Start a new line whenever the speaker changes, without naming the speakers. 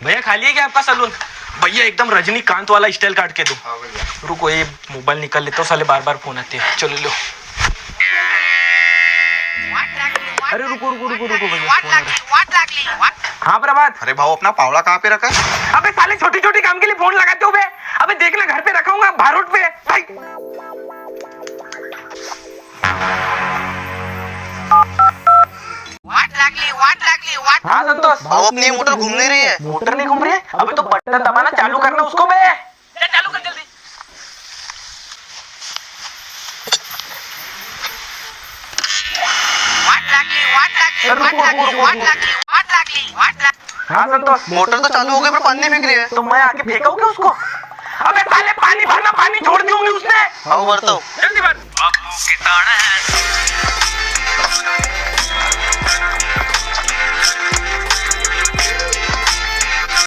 भैया खाली है क्या आपका सलून? भैया एकदम रजनीकांत वाला स्टाइल काट के दो।
हाँ भैया।
रुको ये मोबाइल निकाल लेता हूँ, साले बार बार फोन आते हैं। चलो लो। अरे रुको रुको रुको रुको भैया, फोन आ रहा है। हाँ प्रभात।
अरे भाऊ अपना पावड़ा कहाँ पे रखा है?
अबे साले छोटी छोटी काम के लिए फोन लगाते हो बे। अबे देखना घर पे रखा हूँ भारोट पे भाई। हाँ संतोष।
भाऊ अपनी ये मोटर घूम नहीं रही है।
मोटर नहीं घूम रही है? अबे तो बटन दबाना चालू करना उसको बे। चालू कर जल्दी। हाँ संतोष।
मोटर तो चालू हो गई पर पानी फेंक रही है।
तो मैं आके फेंकाऊं क्या उसको? अबे साले पानी भरना, पानी छोड़ दी होंगी उसने।
हाँ भरता हूँ।
जल्दी भर।